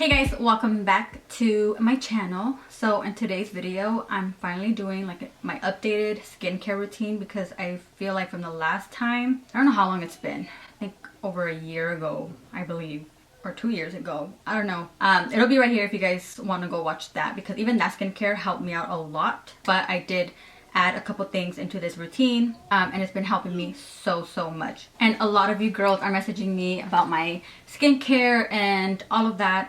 Hey guys, welcome back to my channel. So in today's video, I'm finally doing my updated skincare routine because I feel like from the last time, I don't know how long it's been. I think over a year ago, I believe, or 2 years ago. I don't know. It'll be right here if you guys want to go watch that, because even that skincare helped me out a lot. But I did add a couple things into this routine and it's been helping me so much. And a lot of you girls are messaging me about my skincare and all of that,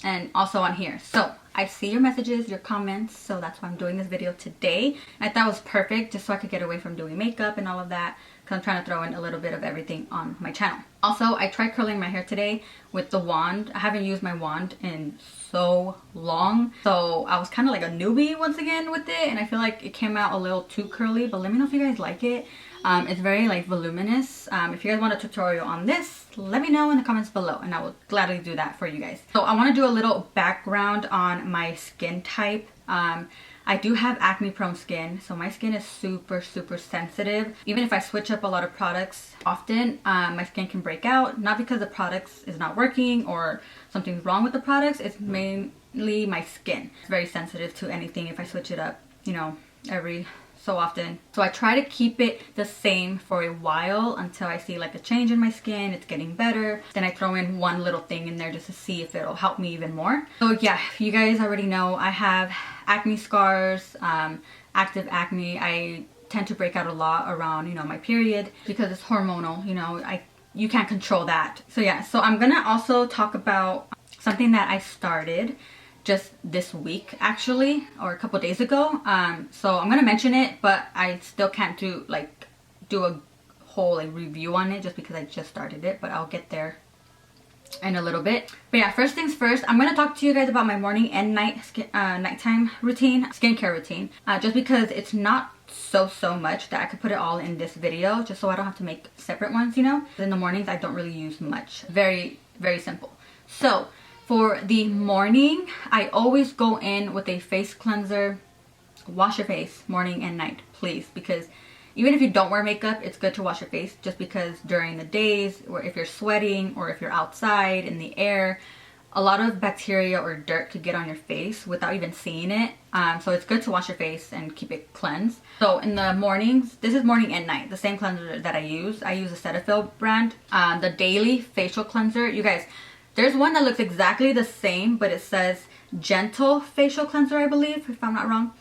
and also on here. So I see your messages, your comments, so that's why I'm doing this video today. And I thought it was perfect just so I could get away from doing makeup and all of that, because I'm trying to throw in a little bit of everything on my channel. Also, I tried curling my hair today with the wand. I haven't used my wand in so long, so I was kind of like a newbie once again with it, and I feel like it came out a little too curly, but let me know if you guys like it. It's very like voluminous. If you guys want a tutorial on this, let me know in the comments below and I will gladly do that for you guys. So I want to do a little background on my skin type. I do have acne prone skin, so my skin is super sensitive. Even if I switch up a lot of products often, my skin can break out, not because the products is not working or something's wrong with the products. It's mainly my skin. It's very sensitive to anything if I switch it up, you know, every so often. So I try to keep it the same for a while until I see like a change in my skin, it's getting better. Then I throw in one little thing in there just to see if it'll help me even more. So yeah, you guys already know I have acne scars, active acne. I tend to break out a lot around, you know, my period because it's hormonal, you know, you can't control that. So yeah, so I'm gonna also talk about something that I started just this week actually, or a couple days ago. So I'm gonna mention it, but I still can't do a whole review on it just because I just started it, but I'll get there in a little bit. But yeah, first things first, I'm gonna talk to you guys about my morning and nighttime routine, skincare routine, just because it's not so much that I could put it all in this video, just so I don't have to make separate ones, you know. In the mornings I don't really use much. Very simple. So for the morning, I always go in with a face cleanser. Wash your face morning and night, please, because even if you don't wear makeup, it's good to wash your face, just because during the days, or if you're sweating or if you're outside in the air, a lot of bacteria or dirt could get on your face without even seeing it. So it's good to wash your face and keep it cleansed. So in the mornings, this is morning and night, the same cleanser that I use the Cetaphil brand, the daily facial cleanser. You guys, there's one that looks exactly the same, but it says gentle facial cleanser, I believe, if I'm not wrong.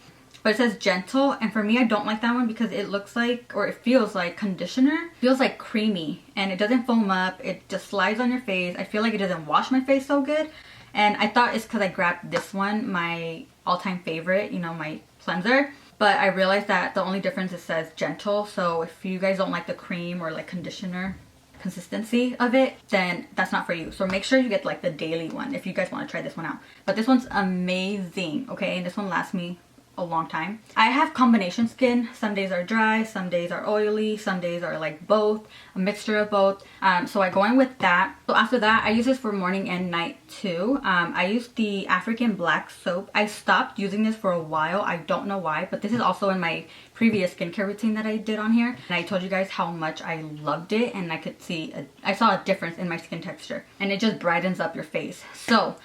But it says gentle, and for me, I don't like that one because it looks like, or it feels like conditioner. It feels like creamy, and it doesn't foam up. It just slides on your face. I feel like it doesn't wash my face so good. And I thought it's because I grabbed this one, my all-time favorite, you know, my cleanser. But I realized that the only difference, it says gentle. So if you guys don't like the cream or like conditioner consistency of it, then that's not for you. So make sure you get like the daily one if you guys want to try this one out. But this one's amazing, okay? And this one lasts me a long time. I have combination skin. Some days are dry, some days are oily, some days are like both, a mixture of both. So I go in with that. So after that, I use this for morning and night too. I use the African black soap. I stopped using this for a while. I don't know why, but this is also in my previous skincare routine that I did on here, and I told you guys how much I loved it, and I saw a difference in my skin texture, and it just brightens up your face. So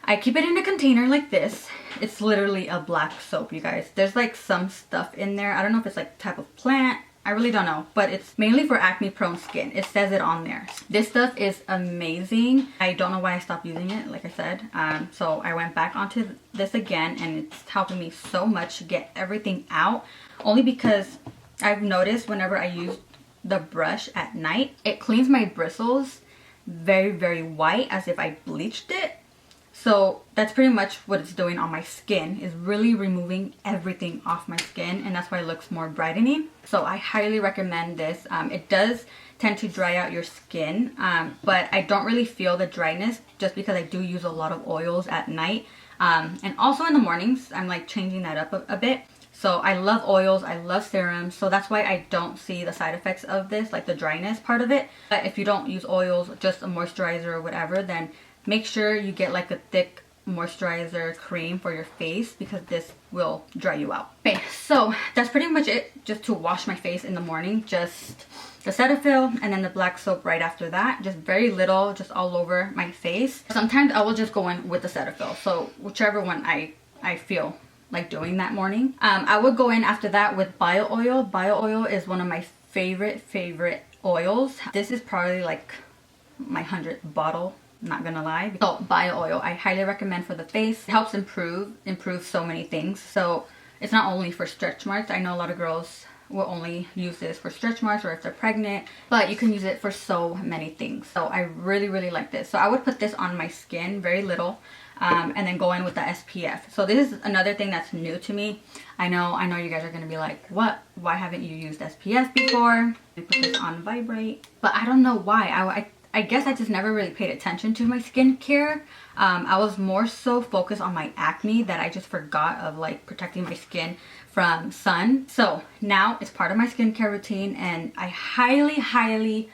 I keep it in a container like this. It's literally a black soap, you guys. There's like some stuff in there. I don't know if it's like type of plant. I really don't know, but it's mainly for acne prone skin. It says it on there. This stuff is amazing. I don't know why I stopped using it, like I said. So I went back onto this again, and it's helping me so much to get everything out. Only because I've noticed whenever I use the brush at night, it cleans my bristles very white, as if I bleached it. So that's pretty much what it's doing on my skin, is really removing everything off my skin, and that's why it looks more brightening. So I highly recommend this. It does tend to dry out your skin, but I don't really feel the dryness just because I do use a lot of oils at night. And also in the mornings, I'm like changing that up a bit. So I love oils, I love serums, so that's why I don't see the side effects of this, like the dryness part of it. But if you don't use oils, just a moisturizer or whatever, then make sure you get like a thick moisturizer cream for your face because this will dry you out. Okay, so that's pretty much it, just to wash my face in the morning. Just the Cetaphil and then the black soap right after that. Just very little, just all over my face. Sometimes I will just go in with the Cetaphil, so whichever one I feel like doing that morning. I would go in after that with bio oil. Bio oil is one of my favorite oils. This is probably like my 100th bottle, not gonna lie. So bio oil, I highly recommend for the face. It helps improve so many things. So it's not only for stretch marks. I know a lot of girls will only use this for stretch marks or if they're pregnant, but you can use it for so many things. So I really like this. So I would put this on my skin, very little, and then go in with the SPF. So this is another thing that's new to me. I know you guys are gonna be like, what? Why haven't you used SPF before? I put this on vibrate, but I don't know why. I guess I just never really paid attention to my skincare. I was more so focused on my acne that I just forgot of like protecting my skin from sun. So now it's part of my skincare routine, and I highly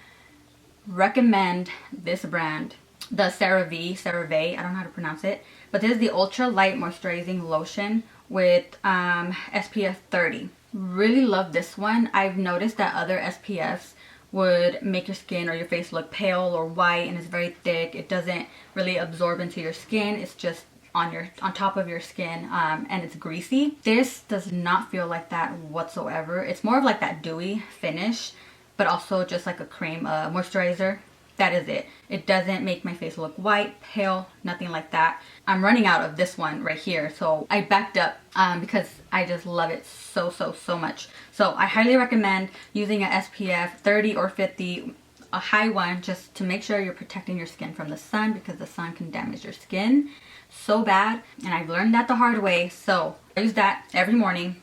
recommend this brand, the Cerave, I don't know how to pronounce it, but this is the ultra light moisturizing lotion with SPF 30. Really love this one. I've noticed that other SPFs would make your skin or your face look pale or white, and it's very thick. It doesn't really absorb into your skin. It's just on top of your skin, and it's greasy. This does not feel like that whatsoever. It's more of like that dewy finish, but also just like a cream moisturizer. That is it. It doesn't make my face look white, pale, nothing like that. I'm running out of this one right here, so I backed up because I just love it so much. So I highly recommend using a SPF 30 or 50, a high one, just to make sure you're protecting your skin from the sun, because the sun can damage your skin so bad, and I've learned that the hard way. So I use that every morning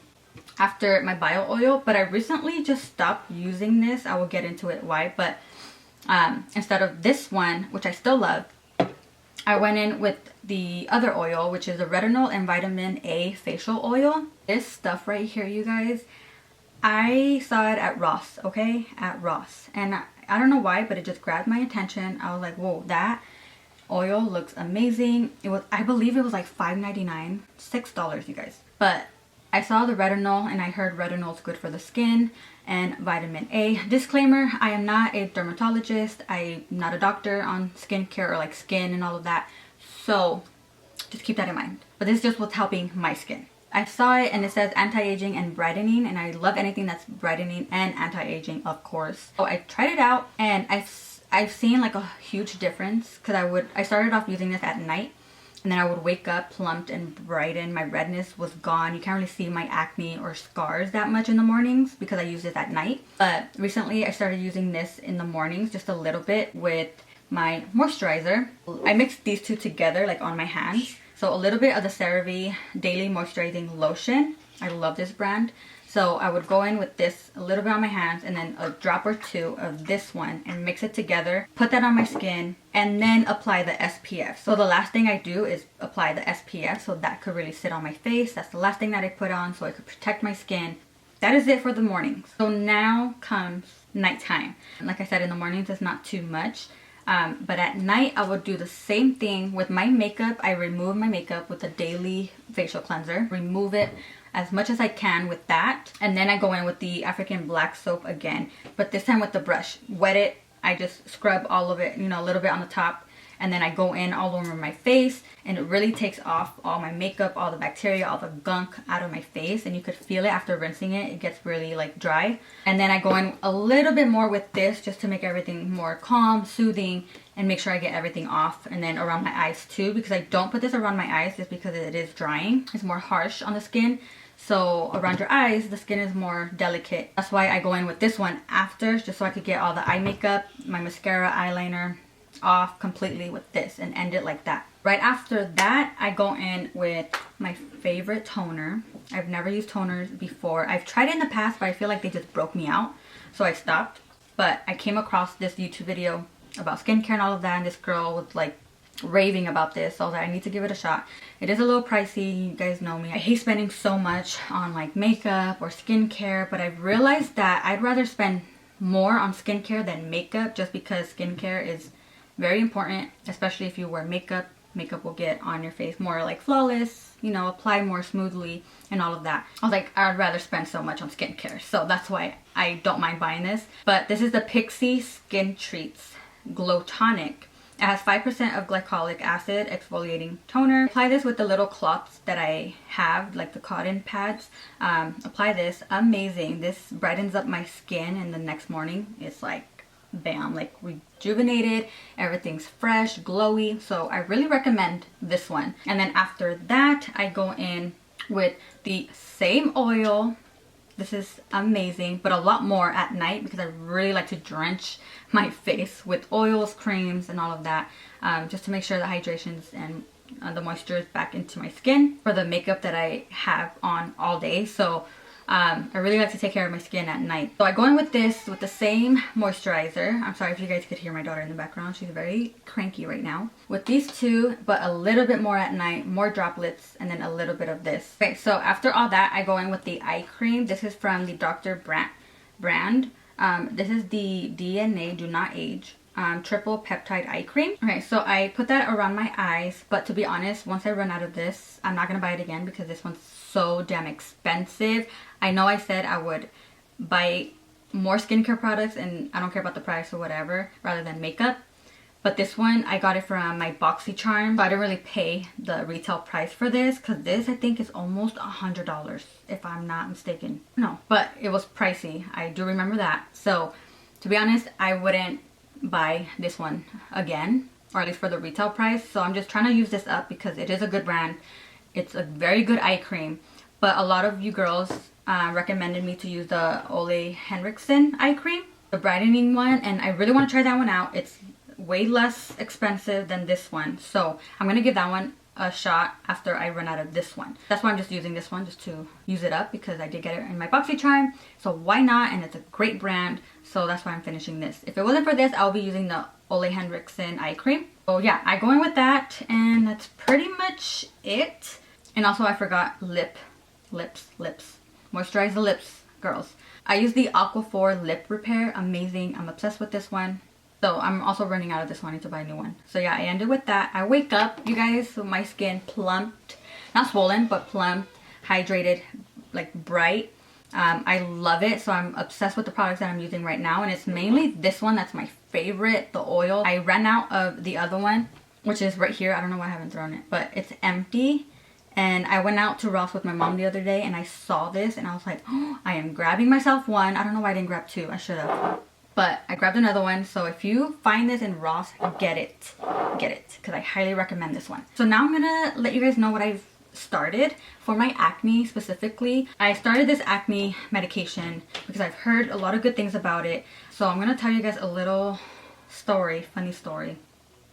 after my bio oil, but I recently just stopped using this. I will get into it why, but instead of this one, which I still love, I went in with the other oil, which is a retinol and vitamin A facial oil. This stuff right here, you guys, I saw it at Ross, okay? At Ross. And I don't know why, but it just grabbed my attention. I was like, whoa, that oil looks amazing. It was, I believe it was like $5.99, $6, you guys. But I saw the retinol, and I heard retinol is good for the skin and vitamin A. Disclaimer, I am not a dermatologist. I'm not a doctor on skincare or like skin and all of that. So just keep that in mind. But this is just what's helping my skin. I saw it and it says anti-aging and brightening, and I love anything that's brightening and anti-aging, of course. So I tried it out, and I've seen like a huge difference, because I started off using this at night, and then I would wake up plumped and brightened. My redness was gone. You can't really see my acne or scars that much in the mornings because I use this at night. But recently I started using this in the mornings just a little bit with my moisturizer. I mixed these two together like on my hands. So a little bit of the Cerave Daily Moisturizing Lotion. I love this brand. So I would go in with this a little bit on my hands, and then a drop or two of this one, and mix it together, put that on my skin, and then apply the SPF. So the last thing I do is apply the SPF, so that could really sit on my face. That's the last thing that I put on, so I could protect my skin. That is it for the mornings. So now comes nighttime. Like I said, in the mornings it's not too much. But at night I would do the same thing with my makeup. I remove my makeup with a daily facial cleanser. Remove it as much as I can with that. And then I go in with the African black soap again, but this time with the brush. Wet it. I just scrub all of it, you know, a little bit on the top. And then I go in all over my face, and it really takes off all my makeup, all the bacteria, all the gunk out of my face. And you could feel it after rinsing it. It gets really like dry. And then I go in a little bit more with this just to make everything more calm, soothing, and make sure I get everything off. And then around my eyes too, because I don't put this around my eyes just because it is drying. It's more harsh on the skin. So around your eyes, the skin is more delicate. That's why I go in with this one after, just so I could get all the eye makeup, my mascara, eyeliner off completely with this and end it like that. Right after that, I go in with my favorite toner. I've never used toners before. I've tried it in the past, but I feel like they just broke me out, so I stopped. But I came across this YouTube video about skincare and all of that, and this girl was like raving about this, so I was like, I need to give it a shot. It is a little pricey, you guys know me. I hate spending so much on like makeup or skincare, but I've realized that I'd rather spend more on skincare than makeup, just because skincare is very important, especially if you wear makeup makeup will get on your face more like flawless, you know, apply more smoothly and all of that. I was like, I'd rather spend so much on skincare, so that's why I don't mind buying this. But this is the Pixi Skin Treats Glow Tonic. It has 5% of glycolic acid exfoliating toner. Apply this with the little cloths that I have, like the cotton pads. Apply this. Amazing. This brightens up my skin, and the next morning it's like bam, like rejuvenated. Everything's fresh, glowy. So I really recommend this one. And then after that, I go in with the same oil. This is amazing, but a lot more at night because I really like to drench my face with oils, creams, and all of that, just to make sure the hydrations and the moisture is back into my skin for the makeup that I have on all day. So I really like to take care of my skin at night. So I go in with this with the same moisturizer. I'm sorry if you guys could hear my daughter in the background. She's very cranky right now. With these two, but a little bit more at night, more droplets, and then a little bit of this. Okay, so after all that, I go in with the eye cream. This is from the Dr. brand. This is the DNA Do Not Age triple peptide eye cream. Okay, so I put that around my eyes, but to be honest, once I run out of this, I'm not gonna buy it again because this one's so damn expensive. I know I said I would buy more skincare products and I don't care about the price or whatever rather than makeup, but this one I got it from my BoxyCharm, so I didn't really pay the retail price for this because this I think is almost $100 if I'm not mistaken. No, but it was pricey. I do remember that. So to be honest, I wouldn't buy this one again, or at least for the retail price. So I'm just trying to use this up because it is a good brand. It's a very good eye cream, but a lot of you girls recommended me to use the Ole Henriksen eye cream, the brightening one, and I really want to try that one out. It's way less expensive than this one, so I'm gonna give that one a shot after I run out of this one. That's why I'm just using this one, just to use it up, because I did get it in my BoxyCharm, so why not? And it's a great brand, so that's why I'm finishing this. If it wasn't for this, I'll be using the Ole Henriksen eye cream. So yeah, I go in with that, and that's pretty much it. And also I forgot lips. Moisturize the lips, girls. I use the Aquaphor Lip Repair. Amazing. I'm obsessed with this one. So I'm also running out of this one. I need to buy a new one. So yeah, I ended with that. I wake up, you guys, so my skin plumped. Not swollen, but plumped, hydrated, like bright. I love it. So I'm obsessed with the products that I'm using right now. And it's mainly this one that's my favorite, the oil. I ran out of the other one, which is right here. I don't know why I haven't thrown it, but it's empty. And I went out to Ross with my mom the other day and I saw this and I was like, oh, I am grabbing myself one. I don't know why I didn't grab two. I should have. But I grabbed another one. So if you find this in Ross, get it. Get it. Because I highly recommend this one. So now I'm going to let you guys know what I've started for my acne specifically. I started this acne medication because I've heard a lot of good things about it. So I'm going to tell you guys a little story, funny story.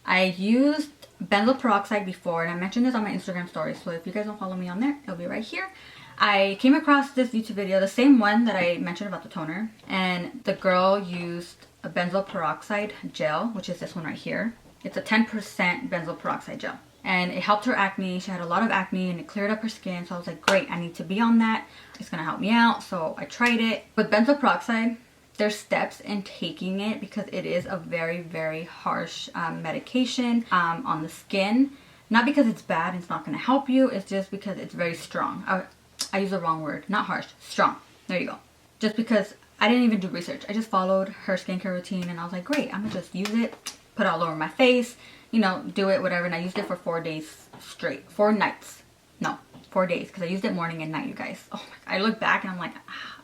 I used benzoyl peroxide before, and I mentioned this on my Instagram story, so if you guys don't follow me on there, it'll be right here. I came across this YouTube video, the same one that I mentioned about the toner, and the girl used a benzoyl peroxide gel, which is this one right here. It's a 10% benzoyl peroxide gel, and it helped her acne. She had a lot of acne and it cleared up her skin, so I was like, great, I need to be on that. It's gonna help me out. So I tried it. With benzoyl peroxide, there's steps in taking it because it is a very, very harsh medication on the skin. Not because it's bad, it's not going to help you. It's just because it's very strong. I used the wrong word. Not harsh. Strong. There you go. Just because I didn't even do research. I just followed her skincare routine and I was like, great, I'm going to just use it. Put it all over my face. You know, do it, whatever. And I used it for 4 days straight. 4 nights. No. 4 days, because I used it morning and night, you guys. Oh my God. I look back and I'm like,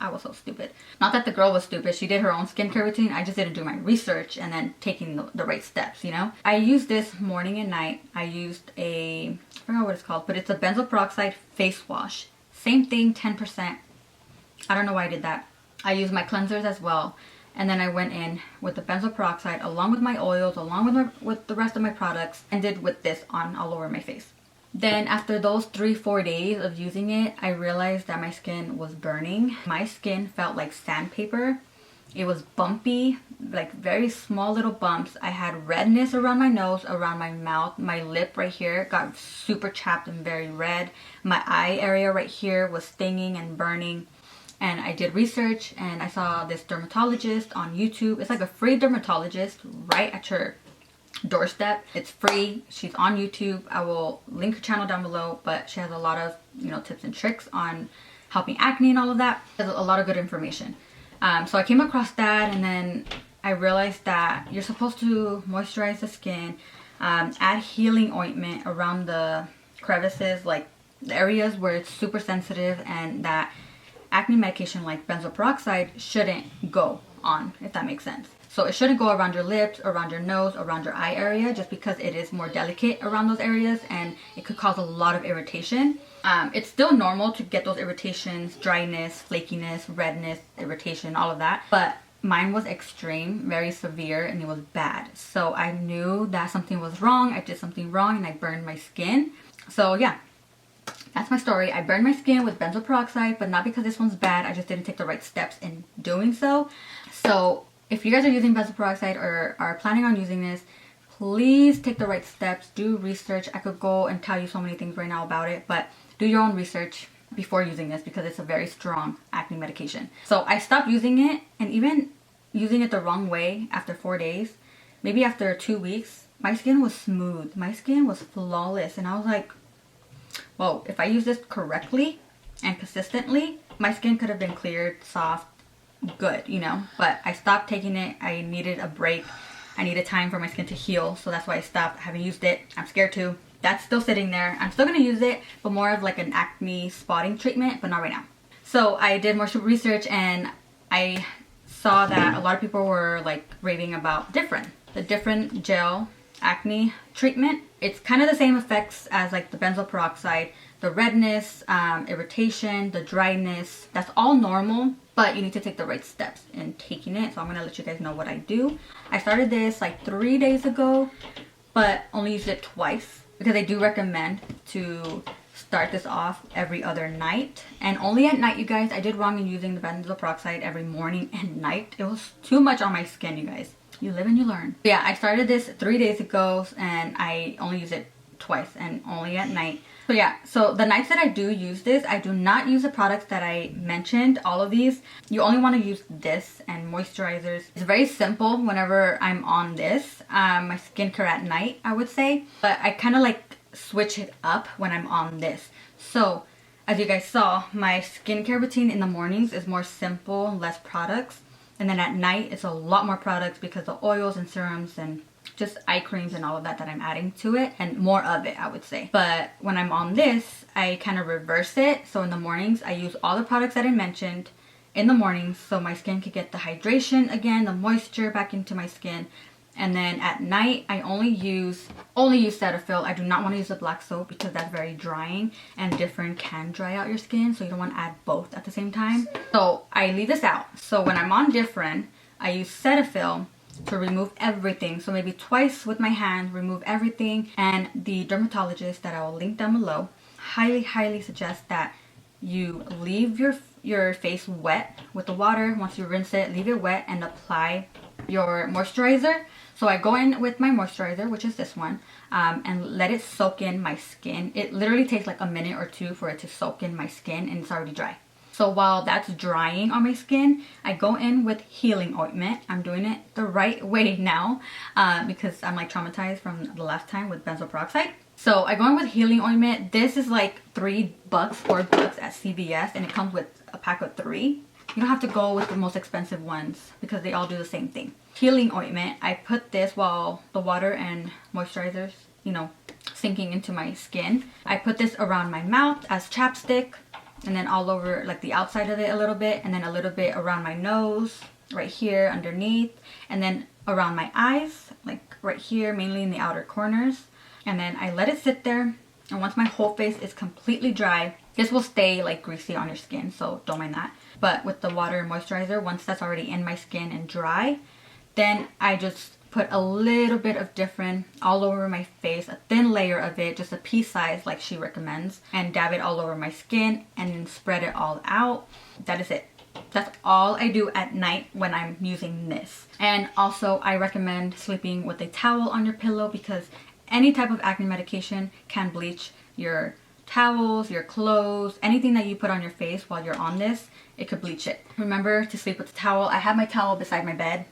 I was so stupid. Not that the girl was stupid. She did her own skincare routine. I just didn't do my research and then taking the right steps, you know. I used this morning and night. I used I forgot what it's called, but it's a benzoyl peroxide face wash. Same thing, 10%. I don't know why I did that. I used my cleansers as well. And then I went in with the benzoyl peroxide along with my oils, along with the rest of my products, and did with this on all over my face. Then after those 3-4 days of using it, I realized that my skin was burning. My skin felt like sandpaper. It was bumpy, like very small little bumps. I had redness around my nose, around my mouth. My lip right here got super chapped and very red. My eye area right here was stinging and burning. And I did research and I saw this dermatologist on YouTube. It's like a free dermatologist right at your doorstep. It's free. She's on YouTube. I will link her channel down below, but she has a lot of, you know, tips and tricks on helping acne and all of that. There's a lot of good information. So I came across that, and then I realized that you're supposed to moisturize the skin, add healing ointment around the crevices, like the areas where it's super sensitive, and that acne medication like benzoyl peroxide shouldn't go on, if that makes sense. So it shouldn't go around your lips, around your nose, around your eye area, just because it is more delicate around those areas and it could cause a lot of irritation. It's still normal to get those irritations, dryness, flakiness, redness, irritation, all of that. But mine was extreme, very severe, and it was bad. So I knew that something was wrong. I did something wrong and I burned my skin. So yeah, that's my story. I burned my skin with benzoyl peroxide, but not because this one's bad. I just didn't take the right steps in doing so. So if you guys are using benzoyl peroxide or are planning on using this, please take the right steps. Do research. I could go and tell you so many things right now about it, but do your own research before using this because it's a very strong acne medication. So I stopped using it, and even using it the wrong way after 4 days, maybe after 2 weeks, my skin was smooth. My skin was flawless, and I was like, well, if I use this correctly and consistently, my skin could have been cleared, soft, good, you know. But I stopped taking it. I needed a break. I needed time for my skin to heal, so that's why I stopped. I haven't used it. I'm scared to. That's still sitting there. I'm still gonna use it, but more of like an acne spotting treatment, but not right now. So I did more research, and I saw that a lot of people were like raving about Differin, the Differin gel acne treatment. It's kind of the same effects as like the benzoyl peroxide, the redness, irritation, the dryness. That's all normal, but you need to take the right steps in taking it. So I'm gonna let you guys know what I do. I started this like 3 days ago, but only used it twice because I do recommend to start this off every other night, and only at night, you guys. I did wrong in using the benzoyl peroxide every morning and night. It was too much on my skin, you guys. You live and you learn. Yeah, I started this 3 days ago, and I only use it twice and only at night. So yeah, so the nights that I do use this, I do not use the products that I mentioned, all of these. You only want to use this and moisturizers. It's very simple whenever I'm on this. My skincare at night, I would say. But I kind of like switch it up when I'm on this. So as you guys saw, my skincare routine in the mornings is more simple, less products. And then at night, it's a lot more products because the oils and serums and just eye creams and all of that I'm adding to it, and more of it, I would say. But when I'm on this, I kind of reverse it. So in the mornings, I use all the products that I mentioned in the mornings so my skin could get the hydration again, the moisture back into my skin. And then at night, I only use Cetaphil. I do not want to use the black soap because that's very drying, and Differin can dry out your skin, so you don't want to add both at the same time. So I leave this out. So when I'm on Differin, I use Cetaphil to remove everything. So maybe twice with my hand, remove everything. And the dermatologist that I will link down below highly suggest that you leave your face wet with the water. Once you rinse it, leave it wet and apply your moisturizer. So I go in with my moisturizer, which is this one, and let it soak in my skin. It literally takes like a minute or two for it to soak in my skin, and it's already dry. So while that's drying on my skin, I go in with healing ointment. I'm doing it the right way now because I'm like traumatized from the last time with benzoyl peroxide. So I go in with healing ointment. This is like $3, $4 at CVS, and it comes with a pack of 3. You don't have to go with the most expensive ones because they all do the same thing. Healing ointment, I put this while the water and moisturizers, you know, sinking into my skin. I put this around my mouth as chapstick, and then all over like the outside of it a little bit, and then a little bit around my nose, right here underneath, and then around my eyes, like right here, mainly in the outer corners. And then I let it sit there, and once my whole face is completely dry, this will stay like greasy on your skin, so don't mind that. But with the water and moisturizer, once that's already in my skin and dry, then I just put a little bit of Differin all over my face, a thin layer of it, just a pea size like she recommends, and dab it all over my skin and then spread it all out. That is it. That's all I do at night when I'm using this. And also I recommend sleeping with a towel on your pillow because any type of acne medication can bleach your towels, your clothes, anything that you put on your face while you're on this, it could bleach it. Remember to sleep with the towel. I have my towel beside my bed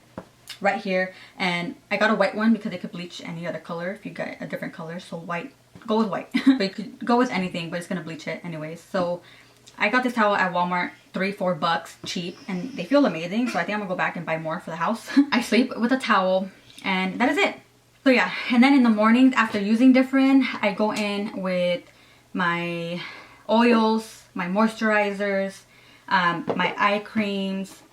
right here, and I got a white one because it could bleach any other color if you get a different color. So white, go with white. But you could go with anything, but it's gonna bleach it anyways. So I got this towel at Walmart, $3-4 cheap, and they feel amazing. So I think I'm gonna go back and buy more for the house. I sleep with a towel, and that is it. So yeah, and then in the mornings after using Differin, I go in with my oils, my moisturizers, my eye creams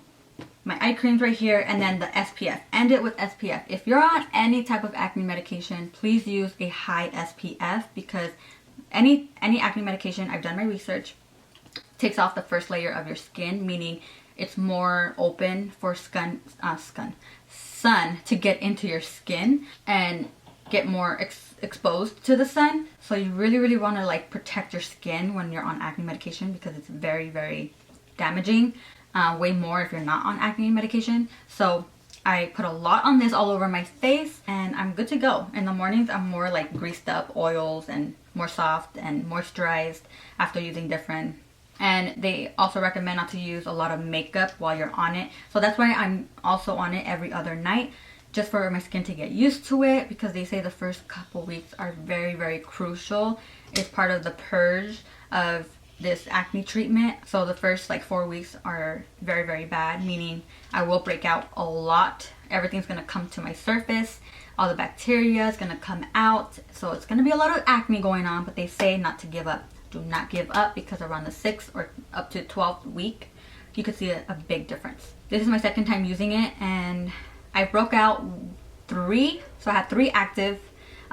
right here, and then the SPF. End it with SPF. If you're on any type of acne medication, please use a high SPF, because any acne medication, I've done my research, takes off the first layer of your skin, meaning it's more open for sun to get into your skin and get more exposed to the sun. So you really want to like protect your skin when you're on acne medication, because it's very damaging, way more if you're not on acne medication. So I put a lot on this all over my face, and I'm good to go. In the mornings I'm more like greased up, oils, and more soft and moisturized after using Differin. And they also recommend not to use a lot of makeup while you're on it. So that's why I'm also on it every other night, just for my skin to get used to it, because they say the first couple weeks are very crucial. It's part of the purge of this acne treatment. So the first like 4 weeks are very bad, meaning I will break out a lot. Everything's gonna come to my surface. All the bacteria is gonna come out. So it's gonna be a lot of acne going on, but they say not to give up. Do not give up, because around the 6th or up to 12th week, you could see a big difference. This is my second time using it, and I broke out 3. So I had 3 active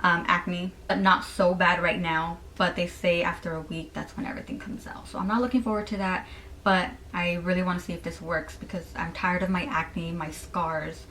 acne, but not so bad right now. But they say after a week, that's when everything comes out. So I'm not looking forward to that, but I really want to see if this works, because I'm tired of my acne, my scars.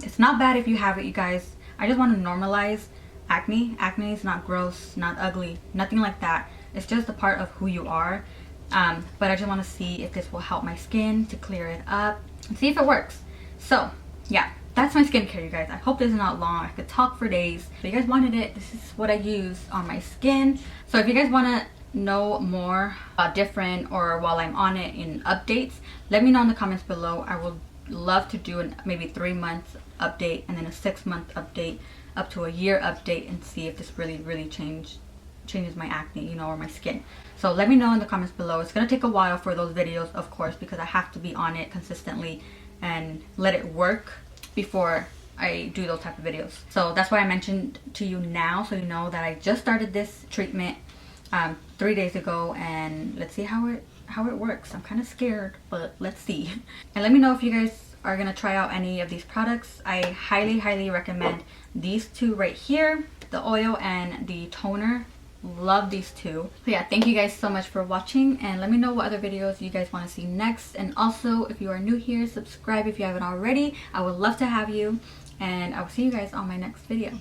It's not bad if you have it, you guys. I just want to normalize acne. Acne is not gross, not ugly, nothing like that. It's just a part of who you are. But I just want to see if this will help my skin to clear it up and see if it works. So yeah, that's my skincare, you guys. I hope this is not long. I could talk for days. If you guys wanted it, this is what I use on my skin. So if you guys want to know more about Differin, or while I'm on it in updates, let me know in the comments below. I would love to do maybe 3 month update, and then a 6 month update, up to a year update, and see if this really changes my acne, you know, or my skin. So let me know in the comments below. It's gonna take a while for those videos, of course, because I have to be on it consistently and let it work before I do those type of videos. So that's why I mentioned to you now, so you know that I just started this treatment 3 days ago, and let's see how it works. I'm kind of scared, but let's see. And let me know if you guys are gonna try out any of these products. I highly recommend these 2 right here, the oil and the toner. Love these 2. So yeah, thank you guys so much for watching, and let me know what other videos you guys want to see next. And also, if you are new here, subscribe if you haven't already. I would love to have you, and I will see you guys on my next video.